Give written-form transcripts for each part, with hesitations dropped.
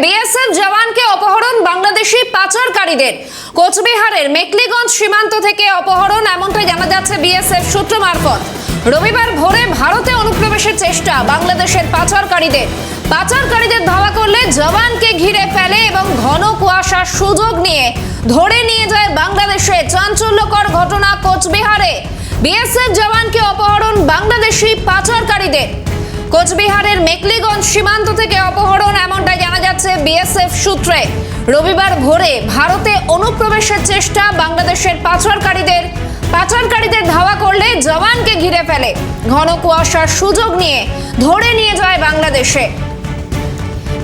BSF জওয়ানকে অপহরণ বাংলাদেশি পাচারকারীদের। কোচবিহারের মেকলিগঞ্জ সীমান্ত থেকে অপহরণ, এমনটাই জানা যাচ্ছে বিএসএফ সূত্র মারফত। রবিবার ভোরে ভারতে অনুপ্রবেশের চেষ্টা বাংলাদেশের পাচারকারীদের ধাওয়া করলে জওয়ানকে ঘিরে ফেলে এবং ঘন কুয়াশার সুযোগ নিয়ে ধরে নিয়ে যায় বাংলাদেশে। চাঞ্চল্যকর ঘটনা কোচবিহারে, বিএসএফ জওয়ানকে অপহরণ বাংলাদেশি পাচারকারীদের। কোচবিহারের মেকলিগঞ্জ সীমান্ত থেকে অপহরণ, এমনটাই জানা যাচ্ছে বিএসএফ সূত্রে। রবিবার ভোরে ভারতে অনুপ্রবেশের চেষ্টা বাংলাদেশের পাচারকারীদের ধাওয়া করলে জওয়ানকে ঘিরে ফেলে, ঘন কুয়াশার সুযোগ নিয়ে ধরে নিয়ে যায় বাংলাদেশে।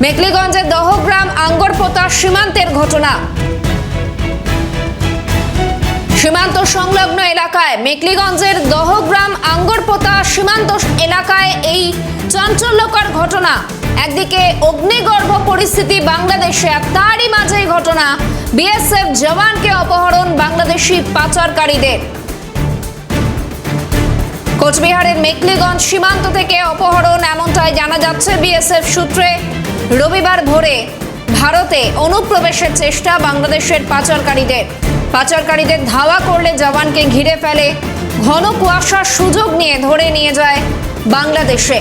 মেকলিগঞ্জের দহগ্রাম আঙ্গরপোতা সীমান্তের ঘটনা। সীমান্ত সংলগ্ন এলাকায় মেকলিগঞ্জের দহগ্রাম আঙ্গরপোতা সীমান্ত এলাকায় এই চাঞ্চল্যকর ঘটনা। একদিকে অগ্নিগর্ভ পরিস্থিতি বাংলাদেশে, আর তারই মাঝে ঘটনা বিএসএফ জওয়ানকে অপহরণ বাংলাদেশি পাচারকারীদের। কোচবিহারের মেকলিগঞ্জ সীমান্ত থেকে অপহরণ, এমনটাই জানা যাচ্ছে বিএসএফ সূত্রে। রবিবার ভোরে ভারতে অনুপ্রবেশের চেষ্টা বাংলাদেশের পাচারকারীদের ধাওয়া করলে জওয়ানকে ঘিরে ফেলে, ঘন কুয়াশার সুযোগ নিয়ে ধরে নিয়ে যায় বাংলাদেশে।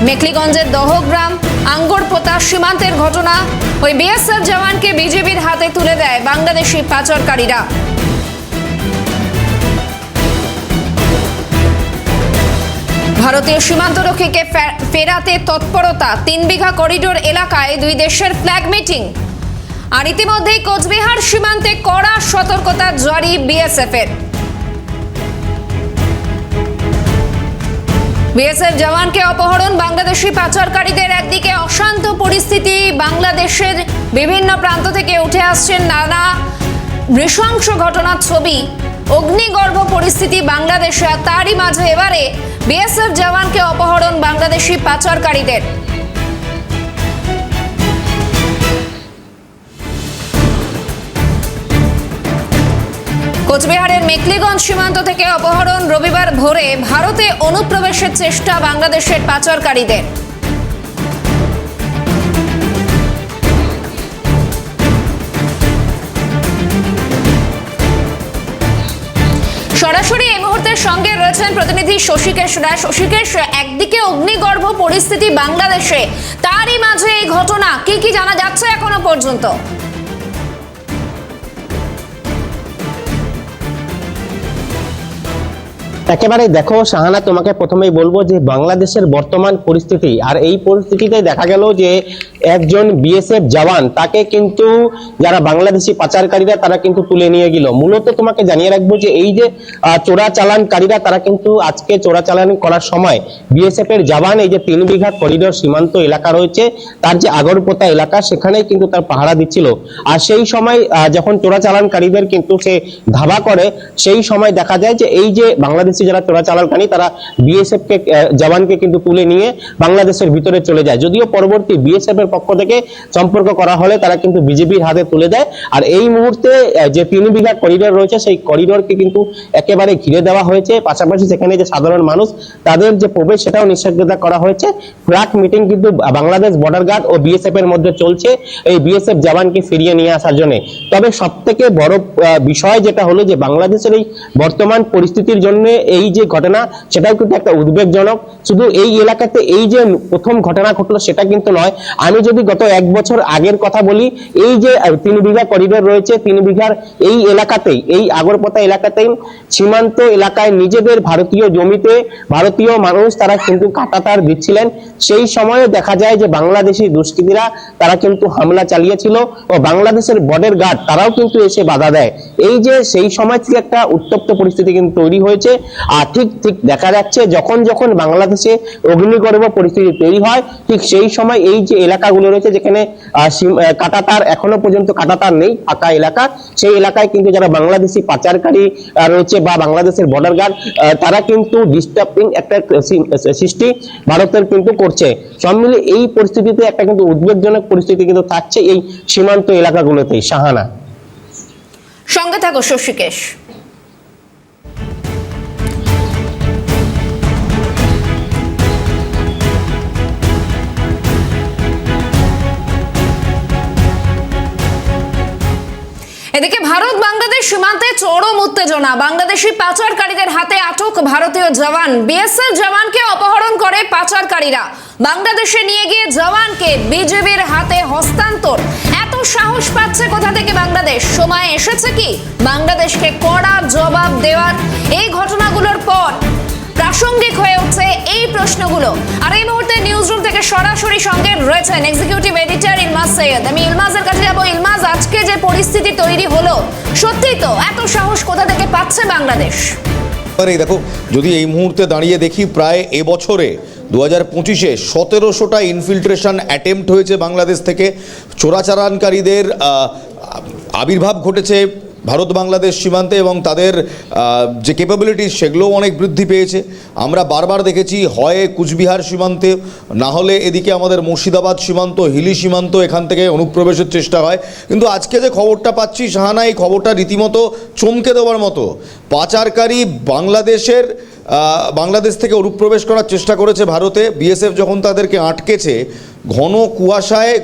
মেকলিগঞ্জের দহগ্রাম আঙ্গরপোতা সীমান্তের ঘটনা। ওই বিএসএফ জওয়ানকে বিজিবির হাতে তুলে দেয় বাংলাদেশি পাচারকারীরা। ভারতীয় সীমান্তরক্ষীকে ফেরাতে তৎপরতা। 3 বিঘা করিডোর এলাকায় দুই দেশের ফ্ল্যাগ মিটিং। আর ইতিমধ্যেই কোচবিহার সীমান্তে কড়া সতর্কতা জারি বিএসএফ-এর। বিএসএফ জওয়ানকে অপহরণ বাংলাদেশি পাচারকারীদের। একদিকে অশান্ত পরিস্থিতি, বাংলাদেশের বিভিন্ন প্রান্ত থেকে উঠে আসছেন নানা নৃশংস ঘটনার ছবি। অগ্নিগর্ভ পরিস্থিতি বাংলাদেশে, তারই মাঝে এবারে বিএসএফ জওয়ানকে অপহরণ বাংলাদেশি পাচারকারীদের। কোচবিহারের মেকলিগঞ্জ সীমান্ত থেকে অপহরণ, রবিবার ভোরে ভারতে অনুপ্রবেশের চেষ্টা বাংলাদেশের পাচারকারীদের। সরাসরি এই মুহূর্তের সঙ্গে রয়েছেন প্রতিনিধি শশীকেশ রায়। শশীকেশ, একদিকে অগ্নিগর্ভ পরিস্থিতি বাংলাদেশে, তারই মাঝে এই ঘটনা, কি জানা যাচ্ছে এখনো পর্যন্ত? একেবারে দেখো শাহানা, তোমাকে প্রথমেই বলবো যে বাংলাদেশের বর্তমান পরিস্থিতি, আর এই পরিস্থিতিতে দেখা গেল যে একজন বিএসএফ জওয়ান, তাকে কিন্তু যারা বাংলাদেশি পাচারকারীরা তারা কিন্তু তুলে নিয়ে গেল। মূলত তোমাকে জানিয়ে রাখবো যে এই যে চোরাচালানকারীরা, তারা কিন্তু আজকে চোরাচালান করার সময় বিএসএফ এর জওয়ান এই যে 3 বিঘা করিডোর সীমান্ত এলাকা রয়েছে, তার যে আগরপোতা এলাকা, সেখানে কিন্তু তার পাহারা দিচ্ছিল। আর সেই সময় যখন চোরাচালানকারীদের কিন্তু সে ধাওয়া করে, সেই সময় দেখা যায় যে এই যে বাংলাদেশি যারা চোরাচালানকারী, তারা বিএসএফ কে জওয়ানকে কিন্তু তুলে নিয়ে বাংলাদেশের ভিতরে চলে যায়। যদিও পরবর্তী বিএসএফ এর পক্ষ থেকে সম্পর্ক করা হলে তারা কিন্তু বিজেপির হাতে তুলে দেয়। আর এই মুহূর্তে যে 3 বিঘা করিডোর রয়েছে, সেই করিডোরকে কিন্তু একেবারে ঘিরে দেওয়া হয়েছে। পাশাপাশি সেখানে যে সাধারণ মানুষ, তাদের যে প্রবেশ, সেটাও নিষেধাজ্ঞা করা হয়েছে। ফ্ল্যাগ মিটিং কিন্তু বাংলাদেশ বর্ডার গার্ড ও বিএসএফ এর মধ্যে চলছে এই বিএসএফ জওয়ানকে ফিরিয়ে নিয়ে আসার জন্য। তবে সব থেকে বড় বিষয় যেটা হলো যে বাংলাদেশের এই বর্তমান পরিস্থিতির জন্য এই যে ঘটনা, সেটাও কিন্তু একটা উদ্বেগজনক। শুধু এই এলাকাতে এই যে প্রথম ঘটনা ঘটলো সেটা কিন্তু নয়। আমি যদি গত 1 বছর আগের কথা বলি, এই যে 3 বিঘা করিডোর রয়েছে, 3 বিঘার এই এলাকাতেই, এই আগরপোতা এলাকাতেই সীমান্ত এলাকায় নিজেদের ভারতীয় জমিতে ভারতীয় মানুষ তারা কিন্তু কাঁটাতার দিচ্ছিলেন। সেই সময়ে দেখা যায় যে বাংলাদেশি দুষ্কৃতীরা তারা কিন্তু হামলা চালিয়েছিল ও বাংলাদেশের বর্ডার গার্ড তারাও কিন্তু এসে বাধা দেয়। এই যে সেই সময় থেকে একটা উত্তপ্ত পরিস্থিতি কিন্তু তৈরি হয়েছে। আর ঠিক দেখা যাচ্ছে যখন বাংলাদেশে অগ্নিগর্ভ পরিস্থিতি তৈরি হয়, ঠিক সেই সময় এই যে এলাকাগুলো রয়েছে যেখানে কাঁটাতার, এখনো পর্যন্ত কাঁটাতার নেই, ফাঁকা এলাকা, সেই এলাকায় কিন্তু যারা বাংলাদেশি পাচারকারী রয়েছে বা বাংলাদেশের বর্ডার গার্ড, তারা কিন্তু ডিস্টার্বিং একটা সৃষ্টি ভারতের কিন্তু করছে। সব মিলে এই পরিস্থিতিতে একটা কিন্তু উদ্বেগজনক পরিস্থিতি কিন্তু থাকছে এই সীমান্ত এলাকাগুলোতে। শাহানা, সঙ্গে থাকো শশীকেশ। ভারত বাংলাদেশ সীমান্তে চরম উত্তেজনা। বাংলাদেশি পাচারকারীদের হাতে আটক ভারতীয় জওয়ান। বিএসএফ জওয়ানকে অপহরণ করে পাচারকারীরা। বাংলাদেশে নিয়ে গিয়ে জওয়ানকে বিজেপির হাতে হস্তান্তর। এত সাহস পাচ্ছে কোথা থেকে বাংলাদেশ? সময় এসেছে কি বাংলাদেশকে কড়া জবাব দেওয়ার? এই ঘটনাগুলোর পর প্রাসঙ্গিক হয়ে উঠছে এই প্রশ্নগুলো। আর এই মুহূর্তে নিউজ রুম থেকে সরাসরি সঙ্গে রয়েছেন এক্সিকিউটিভ এডিটর ইলমাজ সৈয়দ। আমি ইলমাজের কাছে যাবো। ইলমাজ, আজকে যে পরিস্থিতি তৈরি হলো, সত্যি তো এত সাহস কোথা থেকে পাচ্ছে বাংলাদেশ? এই দেখো, যদি এই মুহূর্তে দাঁড়িয়ে দেখি, প্রায় এবছরে 2025-এ 1700টা ইনফিল্ট্রেশন অ্যাটেম্প্ট হয়েছে বাংলাদেশ থেকে। চোরাচালানকারীদের আবির্ভাব ঘটেছে ভারত বাংলাদেশ সীমান্তে এবং তাদের যে ক্যাপাবিলিটিস সেগুলোও অনেক বৃদ্ধি পেয়েছে। আমরা বারবার দেখেছি, হয় কুচবিহার সীমান্তে, না হলে এদিকে আমাদের মুর্শিদাবাদ সীমান্ত, হিলি সীমান্ত, এখান থেকে অনুপ্রবেশের চেষ্টা হয়। কিন্তু আজকে যে খবরটা পাচ্ছি শাহানা, এই খবরটা রীতিমতো চমকে দেওয়ার মতো। পাচারকারী বাংলাদেশ থেকে অনুপ্রবেশ করার চেষ্টা করেছে ভারতে। বিএসএফ যখন তাদেরকে আটকেছে, ঘন কুয়াশায়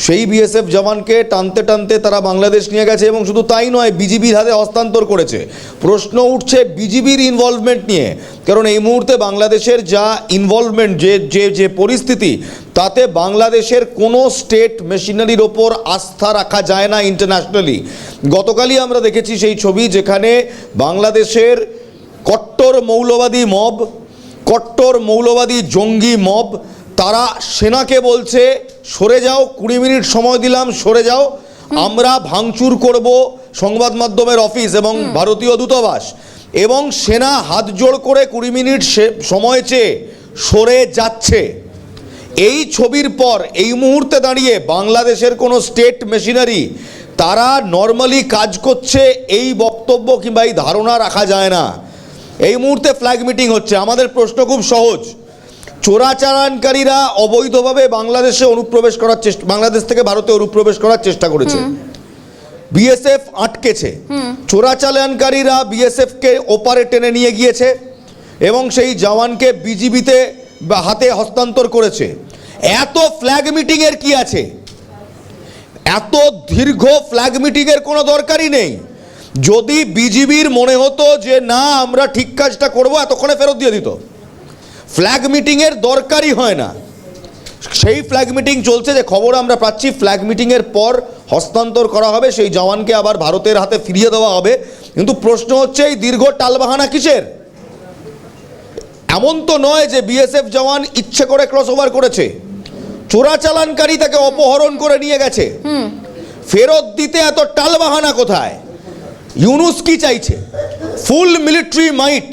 সেই বিএসএফ জওয়ানকে টানতে টানতে তারা বাংলাদেশ নিয়ে গেছে এবং শুধু তাই নয়, বিজিবির হাতে হস্তান্তর করেছে। প্রশ্ন উঠছে বিজিবির ইনভলভমেন্ট নিয়ে, কারণ এই মুহূর্তে বাংলাদেশের যা ইনভলভমেন্ট, যে পরিস্থিতি, তাতে বাংলাদেশের কোনো স্টেট মেশিনারির ওপর আস্থা রাখা যায় না ইন্টারন্যাশনালি। গতকালই আমরা দেখেছি সেই ছবি, যেখানে বাংলাদেশের কট্টর মৌলবাদী জঙ্গি মব, তারা সেনাকে বলছে সরে যাও, 20 মিনিট সময় দিলাম, সরে যাও, আমরা ভাঙচুর করব সংবাদ মাধ্যমের অফিস এবং ভারতীয় দূতাবাস। এবং সেনা হাত জোড় করে 20 মিনিট সময় চেয়ে সরে যাচ্ছে। এই ছবির পর এই মুহূর্তে দাঁড়িয়ে বাংলাদেশের কোনো স্টেট মেশিনারি তারা নর্মালি কাজ করছে, এই বক্তব্য কিংবা এই ধারণা রাখা যায় না। এই মুহূর্তে ফ্ল্যাগ মিটিং হচ্ছে। আমাদের প্রশ্ন খুব সহজ, চোরাচালানকারীরা অবৈধভাবে বাংলাদেশে অনুপ্রবেশ করার চেষ্টা, বাংলাদেশ থেকে ভারতে অনুপ্রবেশ করার চেষ্টা করেছে, বিএসএফ আটকেছে। চোরাচালানকারীরা বিএসএফকে ওপারে টেনে নিয়ে গিয়েছে এবং সেই জওয়ানকে বিজিবিতে হাতে হস্তান্তর করেছে। এত ফ্ল্যাগ মিটিংয়ের কি আছে? এত দীর্ঘ ফ্ল্যাগ মিটিংয়ের কোনো দরকারই নেই। যদি বিজিবির মনে হতো যে না, আমরা ঠিক কাজটা করবো, এতক্ষণে ফেরত দিয়ে দিত। ফ্ল্যাগ মিটিংয়ের দরকারই হয় না। সেই ফ্ল্যাগ মিটিং চলছে, যে খবর আমরা পাচ্ছি, ফ্ল্যাগ মিটিংয়ের পর হস্তান্তর করা হবে, সেই জওয়ানকে আবার ভারতের হাতে ফিরিয়ে দেওয়া হবে। কিন্তু প্রশ্ন হচ্ছে, এই দীর্ঘ টালবাহানা কিসের? এমন তো নয় যে বিএসএফ জওয়ান ইচ্ছে করে ক্রস ওভার করেছে। চোরাচালানকারী তাকে অপহরণ করে নিয়ে গেছে, ফেরত দিতে এত টালবাহানা কোথায়? ইউনুস কি চাইছে? ফুল মিলিটারি মাইট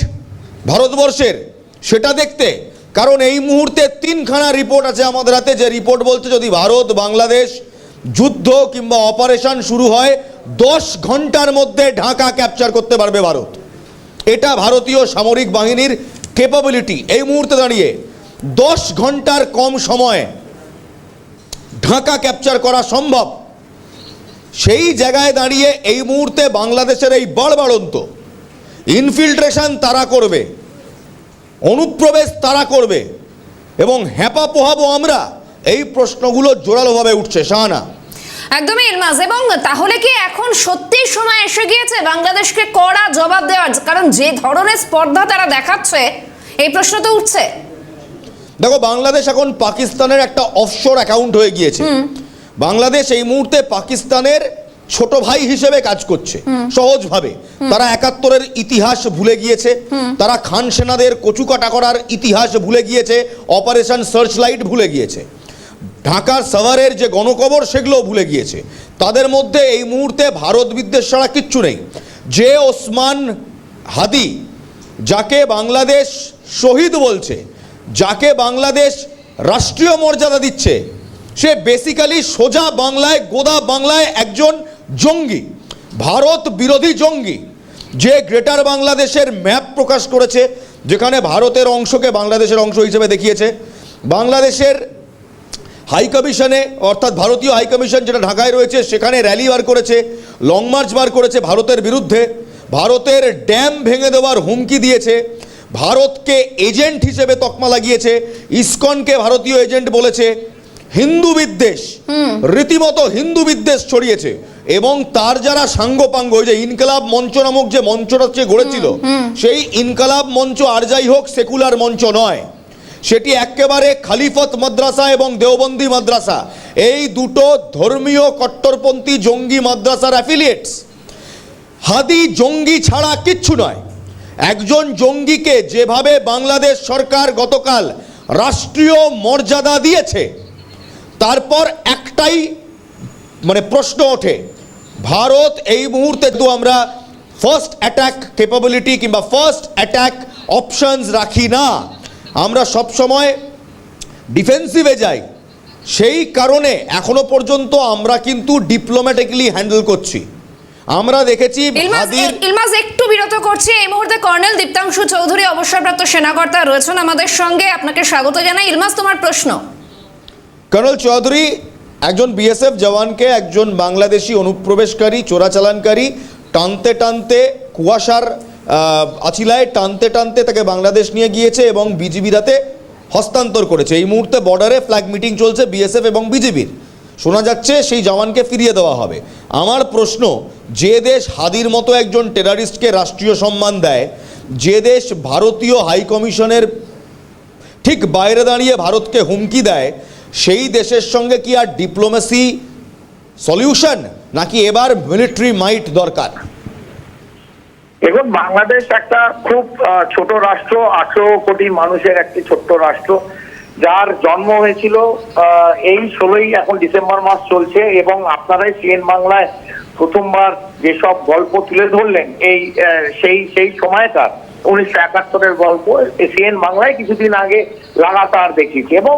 ভারতবর্ষের, সেটা দেখতে। কারণ এই মুহূর্তে 3খানা রিপোর্ট আছে আমাদের হাতে, যে রিপোর্ট বলছে যদি ভারত বাংলাদেশ যুদ্ধ কিংবা অপারেশন শুরু হয়, 10 ঘন্টার মধ্যে ঢাকা ক্যাপচার করতে পারবে ভারত। এটা ভারতীয় সামরিক বাহিনীর ক্যাপাবিলিটি। এই মুহূর্তে দাঁড়িয়ে 10 ঘন্টার কম সময়ে ঢাকা ক্যাপচার করা সম্ভব। সেই জায়গায় দাঁড়িয়ে এই মুহূর্তে বাংলাদেশের এই বাড়বাড়ন্ত ইনফিল্ট্রেশন তারা করবে, অনুপ্রবেশ তারা করবে এবং হ্যাপা পোহাবো আমরা, এই প্রশ্নগুলো জোরালোভাবে উঠছে শাহানা। একদমই ইলমাজ। এবং তাহলে কি এখন সত্যি সময় এসে গিয়েছে বাংলাদেশকে কড়া জবাব দেওয়ার? কারণ যে ধরনের স্পর্ধা তারা দেখাচ্ছে, এই প্রশ্ন তো উঠছে। দেখো, বাংলাদেশ এখন পাকিস্তানের একটা অফশোর অ্যাকাউন্ট হয়ে গিয়েছে। বাংলাদেশ এই মুহূর্তে পাকিস্তানের ছোট ভাই হিসেবে কাজ করছে সহজভাবে। তারা 71-এর ইতিহাস ভুলে গিয়েছে, তারা খান সেনাদের কচুকাটা করার ইতিহাস ভুলে গিয়েছে, অপারেশন সার্চলাইট ভুলে গিয়েছে, ঢাকার সাভারের যে গণকবর সেগুলো ভুলে গিয়েছে। তাদের মধ্যে এই মুহূর্তে ভারত বিদ্বেষ ছাড়া কিচ্ছু নেই। যে ওসমান হাদি, যাকে বাংলাদেশ শহীদ বলছে, যাকে বাংলাদেশ রাষ্ট্রীয় মর্যাদা দিচ্ছে, সে বেসিক্যালি সোজা বাংলায়, গোদা বাংলায় একজন জঙ্গি, ভারত বিরোধী জঙ্গি, যে গ্রেটার বাংলাদেশের ম্যাপ প্রকাশ করেছে, যেখানে ভারতের অংশকে বাংলাদেশের অংশ হিসেবে দেখিয়েছে। বাংলাদেশের হাই কমিশনে, অর্থাৎ ভারতীয় হাই কমিশন যেটা ঢাকায় রয়েছে, সেখানে র্যালি বার করেছে, লং মার্চ বার করেছে ভারতের বিরুদ্ধে, ভারতের ড্যাম ভেঙে দেওয়ার হুমকি দিয়েছে, ভারতকে এজেন্ট হিসেবে তকমা লাগিয়েছে, ইসকনকে ভারতীয় এজেন্ট বলেছে, হিন্দু বিদ্বেষ, রীতিমতো হিন্দু বিদ্বেষ ছড়িয়েছে। এবং তার যারা সাঙ্গপাঙ্গ, ওই যে ইনকলাব মঞ্চ নামক যে মঞ্চটা যে গড়েছিল, সেই ইনকলাব মঞ্চ আর যাই হোক সেকুলার মঞ্চ নয়, সেটি একেবারে খালিফত মাদ্রাসা এবং দেওবন্দি মাদ্রাসা, এই দুটো ধর্মীয় কট্টরপন্থী জঙ্গি মাদ্রাসার অ্যাফিলিয়েটস। হাদি জঙ্গি ছাড়া কিচ্ছু নয়। একজন জঙ্গিকে যেভাবে বাংলাদেশ সরকার গতকাল রাষ্ট্রীয় মর্যাদা দিয়েছে, তারপর একটাই প্রশ্ন ওঠে, ভারত এই মুহূর্তে তো আমরা ফার্স্ট অ্যাটাক ক্যাপাবিলিটি কিংবা ফার্স্ট অ্যাটাক অপশনস রাখি না, আমরা সব সময় ডিফেন্সিভে যাই। সেই কারণে এখনো পর্যন্ত আমরা কিন্তু ডিপ্লোম্যাটিক্যালি হ্যান্ডেল করছি। আমরা দেখেছি ইলমাস একটু বিরত করছি এই মুহূর্তে। কর্নেল দীপ্তাংশু চৌধুরী অবসরপ্রাপ্ত সেনাকর্তা রয়েছেন আমাদের সঙ্গে, আপনাকে স্বাগত জানাই। ইলমাস, তোমার প্রশ্ন। কর্নেল চৌধুরী, একজন বিএসএফ জওয়ানকে একজন বাংলাদেশি অনুপ্রবেশকারী চোরাচালানকারী টানতে টানতে কুয়াশার আচিলায় টানতে টানতে তাকে বাংলাদেশ নিয়ে গিয়েছে এবং বিজিবিরাতে হস্তান্তর করেছে। এই মুহূর্তে বর্ডারে ফ্ল্যাগ মিটিং চলছে বিএসএফ এবং বিজিবির। শোনা যাচ্ছে সেই জওয়ানকে ফিরিয়ে দেওয়া হবে। আমার প্রশ্ন, যে দেশ হাদির মতো একজন টেরারিস্টকে রাষ্ট্রীয় সম্মান দেয়, যে দেশ ভারতীয় হাই কমিশনের ঠিক বাইরে দাঁড়িয়ে ভারতকে হুমকি দেয়, সেই দেশের সঙ্গে কি আর ডিপ্লোমেসি সলিউশন, নাকি এবার মিলিটারি মাইট দরকার? এখন বাংলাদেশ একটা খুব ছোট রাষ্ট্র, 18 কোটি মানুষের একটি ছোট্ট রাষ্ট্র, যার জন্ম হয়েছিল এই 16ই এখন ডিসেম্বর মাস চলছে। এবং আপনারাই সিএন বাংলায় প্রথমবার যেসব গল্প তুলে ধরলেন এই সেই সময়কার 1971-এর গল্প সিএন বাংলায় কিছুদিন আগে লাগাতার দেখিয়েছে। এবং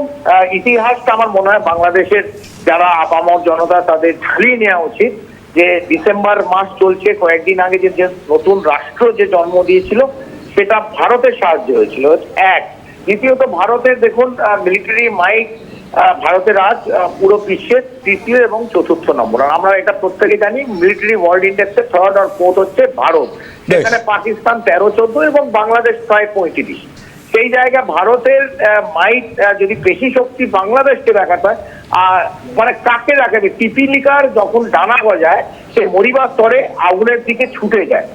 ইতিহাসটা আমার মনে হয় বাংলাদেশের যারা আপামর জনতা তাদের ঝালিয়ে নেওয়া উচিত যে ডিসেম্বর মাস চলছে, কয়েকদিন আগে যে নতুন রাষ্ট্র যে জন্ম দিয়েছিল সেটা ভারতের সাহায্য হয়েছিল, এক। দ্বিতীয়ত ভারতের দেখুন মিলিটারি মাইট ভারতের আজ পুরো বিশ্বের তৃতীয় এবং চতুর্থ নম্বর। আর আমরা এটা প্রত্যেকে জানি, মিলিটারি ওয়ার্ল্ড ইন্ডেক্সে থার্ড আর ফোর্থ হচ্ছে ভারত, সেখানে পাকিস্তান 13-14 এবং বাংলাদেশ প্রায় 35। সেই জায়গায় ভারতের মাইট যদি পেশি শক্তি বাংলাদেশকে দেখাতে হয়, কাকে দেখাবে? পিপিলিকার যখন ডানা গজায় সে মরিবার স্তরে আগুনের দিকে ছুটে যায়।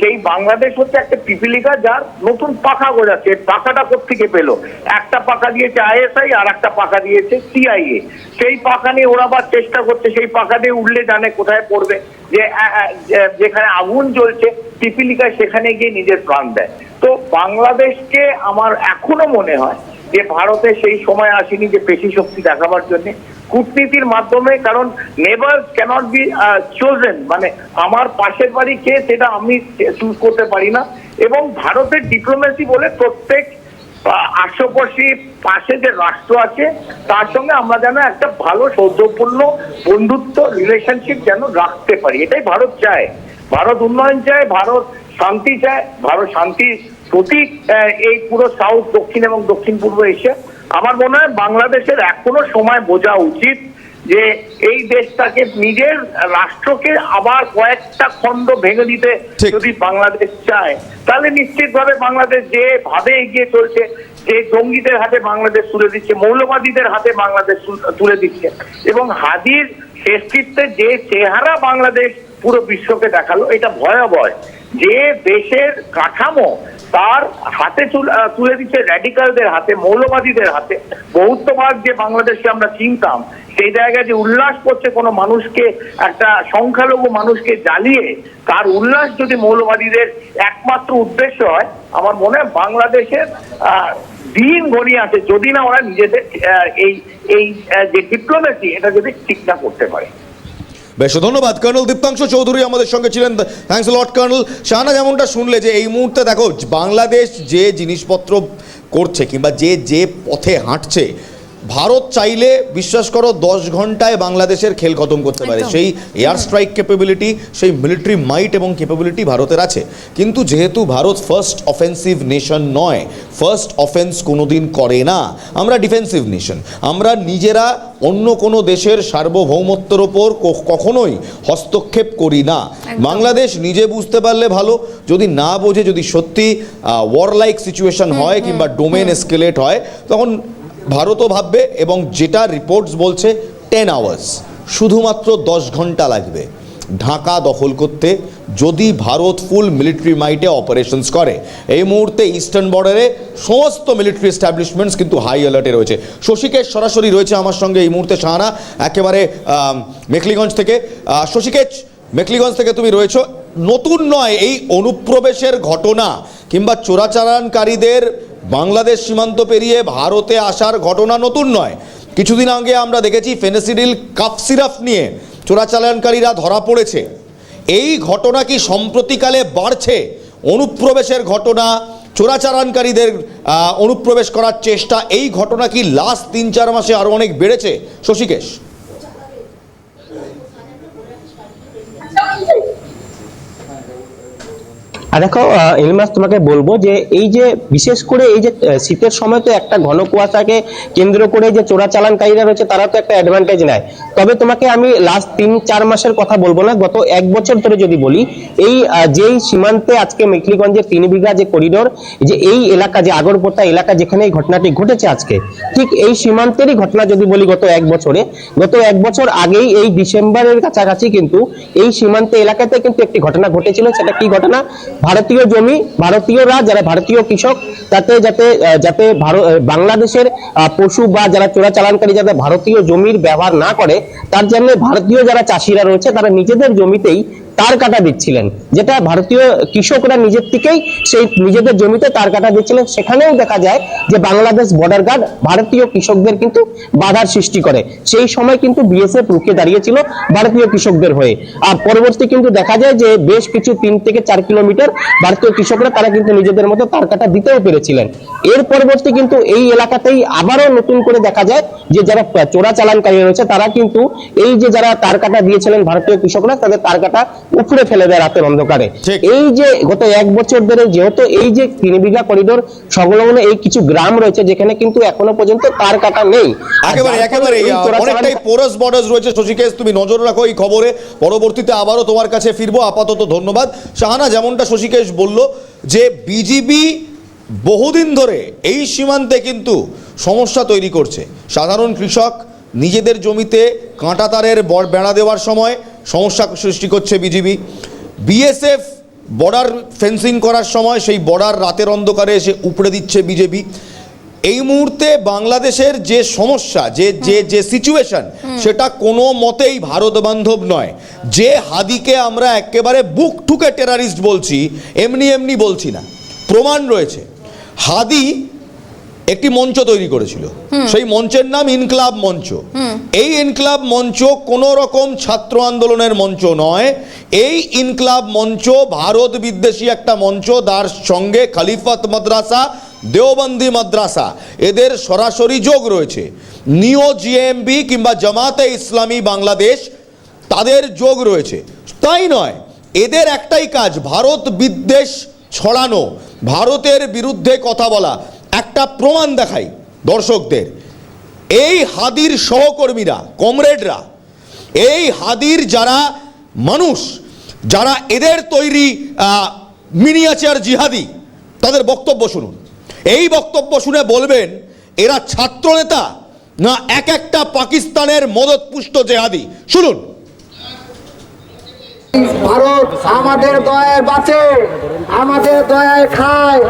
সেই বাংলাদেশ হচ্ছে একটা পিপিলিকা যার নতুন পাখা গজাচ্ছে। পাখাটা কোত্থেকে পেলো? একটা পাখা দিয়েছে আইএসআই, আর একটা পাখা দিয়েছে সিআইএ। সেই পাখা নিয়ে ওড়াবার চেষ্টা করছে, সেই পাখা দিয়ে উঠলে জানে কোথায় পড়বে, যে যেখানে আগুন জ্বলছে পিপিলিকা সেখানে গিয়ে নিজের প্রাণ দেয়। তো বাংলাদেশকে আমার এখনো মনে হয় যে ভারতে সেই সময় আসেনি যে পেশি শক্তি দেখাবার জন্য, কূটনীতির মাধ্যমে। কারণ নেবার্স ক্যানট বি চোজেন, আমার পাশের বাড়ি কে সেটা আমি চুজ করতে পারি না। এবং ভারতের ডিপ্লোমেসি বলে প্রত্যেক আশেপাশে পাশে যে রাষ্ট্র আছে তার সঙ্গে আমরা যেন একটা ভালো সৌহার্দ্যপূর্ণ বন্ধুত্ব রিলেশনশিপ যেন রাখতে পারি, এটাই ভারত চায়। ভারত উন্নয়ন চায়, ভারত শান্তি চায়, ভারত শান্তির প্রতীক এই পুরো সাউথ, দক্ষিণ এবং দক্ষিণ পূর্ব এশিয়া। আমার মনে হয় বাংলাদেশের এখনো সময় বোঝা উচিত যে এই দেশটাকে, নিজের রাষ্ট্রকে আবার কয়েকটা খণ্ড ভেঙে দিতে যদি বাংলাদেশ চায়, তাহলে নিশ্চিতভাবে বাংলাদেশ যেভাবে এগিয়ে চলছে, যে জঙ্গিদের হাতে বাংলাদেশ তুলে দিচ্ছে, মৌলবাদীদের হাতে বাংলাদেশ তুলে দিচ্ছে, এবং হাদির শেষকৃত্যে যে চেহারা বাংলাদেশ পুরো বিশ্বকে দেখালো, এটা ভয়াবহ। যে দেশের কাঠামো তার হাতে তুলে দিচ্ছে র্যাডিক্যালদের হাতে, মৌলবাদীদের হাতে। বহুত্ববাদ যে বাংলাদেশকে আমরা চিনতাম, সেই জায়গায় যে উল্লাস করছে কোনো মানুষকে, একটা সংখ্যালঘু মানুষকে জ্বালিয়ে তার উল্লাস যদি মৌলবাদীদের একমাত্র উদ্দেশ্য হয়, আমার মনে হয় বাংলাদেশের দিন ঘনিয়ে আছে যদি না ওরা নিজেদের এই যে ডিপ্লোমেসি এটা যদি ঠিক না করতে পারে। বেশ, ধন্যবাদ কর্নেল দীপ্তাংশু চৌধুরী আমাদের সঙ্গে ছিলেন। Thanks lot colonel. শাহানা, যেমনটা শুনলে যে এই মুহূর্তে দেখো বাংলাদেশ যে জিনিসপত্র করছে কিংবা যে পথে হাঁটছে, ভারত চাইলে বিশ্বাস করো 10 ঘন্টায় বাংলাদেশের খেল খতম করতে পারে। সেই এয়ার স্ট্রাইক ক্যাপাবিলিটি, সেই মিলিটারি মাইট এবং ক্যাপাবিলিটি ভারতের আছে। কিন্তু যেহেতু ভারত ফার্স্ট অফেন্সিভ নেশন নয়, ফার্স্ট অফেন্স কোনোদিন করে না, আমরা ডিফেন্সিভ নেশন, আমরা নিজেরা অন্য কোনো দেশের সার্বভৌমত্বের ওপর কখনোই হস্তক্ষেপ করি না। বাংলাদেশ নিজে বুঝতে পারলে ভালো, যদি না বোঝে, যদি সত্যি ওয়ারলাইক সিচুয়েশন হয় কিংবা ডোমেন এসকেলেট হয়, তখন ভারতও ভাববে। এবং যেটা রিপোর্টস বলছে 10 আওয়ার্স, শুধুমাত্র 10 ঘন্টা লাগবে। ঢাকা দখল করতে, যদি ভারত ফুল মিলিটারি মাইটে অপারেশনস করে। এই মুহূর্তে ইস্টার্ন বর্ডারে সমস্ত মিলিটারি এস্টাবলিশমেন্টস কিন্তু হাই অ্যালার্টে রয়েছে। শশীকেশ সরাসরি রয়েছে আমার সঙ্গে এই মুহূর্তে, শাহানা একেবারে মেখলিগঞ্জ থেকে। শশীকেশ, মেখলিগঞ্জ থেকে তুমি রয়েছো। নতুন নয় এই অনুপ্রবেশের ঘটনা কিংবা চোরাচালানকারীদের বাংলাদেশ সীমান্ত পেরিয়ে ভারতে আসার ঘটনা নতুন নয়। কিছুদিন আগে আমরা দেখেছি ফেনেসিডিল কাফ সিরাপ নিয়ে চোরাচালানকারীরা ধরা পড়েছে। এই ঘটনা কি সম্প্রতিকালে বাড়ছে? অনুপ্রবেশের ঘটনা, চোরাচালানকারীদের অনুপ্রবেশ করার চেষ্টা, এই ঘটনা কি লাস্ট 3-4 মাসে আরো অনেক বেড়েছে? শশীকেশ, আর দেখো ইলমাস, তোমাকে বলবো যে এই যে বিশেষ করে এই যে শীতের সময় তো একটা ঘন কুয়াশাকে কেন্দ্র করে যে চোরাচালানকারীরা রয়েছে তারা তো একটা অ্যাডভান্টেজ নেয়। তবে তোমাকে আমি লাস্ট 3-4 মাসের কথা বলবো না, গত 1 বছর ধরে যদি বলি, এই যেই সীমান্তে আজকে মেখলিগঞ্জের 3 বিঘা যে করিডোর, যে এই এলাকা, যে আগরপোতা এলাকা যেখানে এই ঘটনাটি ঘটেছে আজকে, ঠিক এই সীমান্তেরই ঘটনা যদি বলি গত 1 বছরে, গত 1 বছর আগেই এই ডিসেম্বরের কাছাকাছি কিন্তু এই সীমান্ত এলাকাতে কিন্তু একটি ঘটনা ঘটেছিল। সেটা কি ঘটনা? ভারতীয় জমি, ভারতীয়রা যারা ভারতীয় কৃষক, যাতে বাংলাদেশের পশু বা যারা চোরাচালানকারী যাতে ভারতীয় জমির ব্যবহার না করে, তার জন্য ভারতীয় যারা চাষিরা রয়েছে তারা নিজেদের জমিতেই তার কাটা দিচ্ছিলেন, যেটা ভারতীয় কৃষকরা নিজের থেকেই সেই নিজেদের জমিতে তার কাটা দিচ্ছিলেন। সেখানেও দেখা যায় যে বাংলাদেশ বর্ডার গার্ড ভারতীয় কৃষকদের কিন্তু বাধার সৃষ্টি করে। সেই সময় কিন্তু বিএসএফ রুখে দাঁড়িয়েছিল ভারতীয় কৃষকদের হয়ে। আর পরবর্তী কিন্তু দেখা যায় যে বেশ কিছু 3 থেকে 4 কিলোমিটার ভারতীয় কৃষকরা তারা কিন্তু নিজেদের মতো তার কাটা দিতেও পেরেছিলেন। এর পরবর্তী কিন্তু এই এলাকাতেই আবারও নতুন করে দেখা যায় যে যারা চোরাচালানকারী রয়েছে তারা কিন্তু এই যে যারা তার কাটা দিয়েছিলেন ভারতীয় কৃষকরা, তাদের তার কাটা উপরে ফেলে দেয় রাতের অন্ধকারে। এই যে গত 1 বছর ধরে যেহেতু এই যে 3 বিঘা করিডোর সংলগ্ন এই কিছু গ্রাম রয়েছে যেখানে কিন্তু এখনো পর্যন্ত তার কাটা নেই, একেবারে অনেকটাই পোরাস বর্ডার রয়েছে। শশীকেশ, তুমি নজর রাখো এই খবরে, পরবর্তীতে আবারও তোমার কাছে ফিরবো। আপাতত ধন্যবাদ। শাহানা, যেমনটা শশীকেশ বলল যে বিজিবি বহুদিন ধরে এই সীমান্তে কিন্তু সমস্যা তৈরি করছে। সাধারণ কৃষক নিজেদের জমিতে কাঁটা তারের বেড়া দেওয়ার সময় সমস্যা সৃষ্টি করছে বিজিবি। বিএসএফ বর্ডার ফেন্সিং করার সময় সেই বর্ডার রাতের অন্ধকারে এসে উপড়ে দিচ্ছে বিজেপি। এই মুহূর্তে বাংলাদেশের যে সমস্যা, যে সিচুয়েশন, সেটা কোনো মতেই ভারত বান্ধব নয়। যে হাদিকে আমরা একেবারে বুক ঠুকে টেরারিস্ট বলছি, এমনি বলছি না, প্রমাণ রয়েছে। হাদি একটি মঞ্চ তৈরি করেছিল, সেই মঞ্চের নাম ইনকলাব মঞ্চ। এই ইনকলাব মঞ্চ কোনো রকম ছাত্র আন্দোলনের মঞ্চ নয়। এই ইনকলাব মঞ্চ ভারত বিদ্বেষী একটা মঞ্চ, তার সঙ্গে খলিফত মাদ্রাসা, দেওবন্দি মাদ্রাসা, এদের সরাসরি যোগ রয়েছে। নিও জিএমবি কিংবা জামাতে ইসলামী বাংলাদেশ, তাদের যোগ রয়েছে। তাই নয়, এদের একটাই কাজ ভারত বিদ্বেষ ছড়ানো, ভারতের বিরুদ্ধে কথা বলা। একটা প্রমাণ দেখাই দর্শকদের, এই হাদির সহকর্মীরা, কমরেডরা, এই হাদির যারা মানুষ, যারা এদের তৈরি মিনিয়েচার জিহাদি, তাদের বক্তব্য শুনুন। এই বক্তব্য শুনে বলবেন এরা ছাত্রনেতা না একটা পাকিস্তানের মদতপুষ্ট জেহাদি। শুনুন। ভারত আমাদের দয়ায় বাঁচে, আমাদের দয়ায় খায়,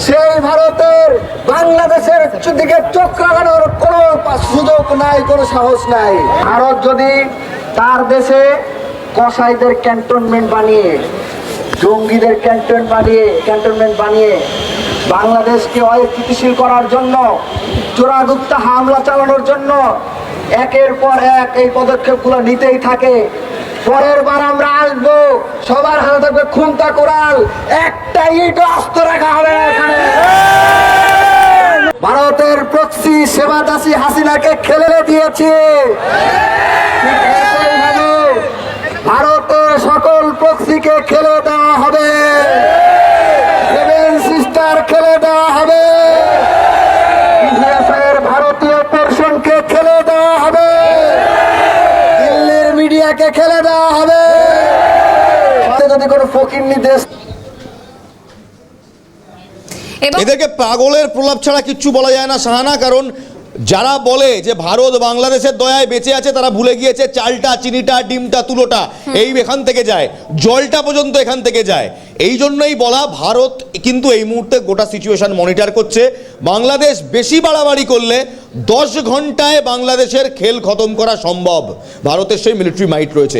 সেই ভারতের বাংলাদেশের দিকে চোখ লাগানোর কোনো সুযোগ নাই, কোনো সাহস নাই। ভারত যদি তার দেশে কসাইদের ক্যান্টনমেন্ট বানিয়ে, জঙ্গিদের ক্যান্টনমেন্ট বানিয়ে বাংলাদেশকে অস্থিতিশীল করার জন্য, চোরাগুপ্তা হামলা চালানোর জন্য একের পর এক এই পদক্ষেপগুলো নিতেই থাকে, পরের বার আমরা আসবো, সবার হাতে থাকবে খুন্তা কোরাল, একটা ইট আস্ত রাখা হবে এখানে। ভারতের প্রক্সি সেবা দাসী হাসিনাকে খেলে দিয়েছে, ভারতের সকল প্রক্সিকে খেলে দেওয়া হবে, সেভেন সিস্টার খেলে দেওয়া হবে, ভারতীয় পোর্শনকে খেলে দেওয়া হবে, দিল্লির মিডিয়াকে খেলে দেওয়া হবে। যদি কোনো ফকিন্নি দেশ, এদেরকে পাগলের প্রলাপ ছাড়া কিচ্ছু বলা যায় না শাহানা, কারণ যারা বলে যে ভারত বাংলাদেশের দয়ায় বেঁচে আছে তারা ভুলে গিয়েছে চালটা, চিনিটা, ডিমটা, তুলোটা এই এখান থেকে যায়, জলটা পর্যন্ত এখান থেকে যায়। এই জন্যই বলা, ভারত কিন্তু এই মুহূর্তে গোটা সিচুয়েশন মনিটর করছে। বাংলাদেশ বেশি বাড়াবাড়ি করলে 10 ঘন্টায় বাংলাদেশের খেল খতম করা সম্ভব। ভারতের সেই মিলিটারি মাইট রয়েছে।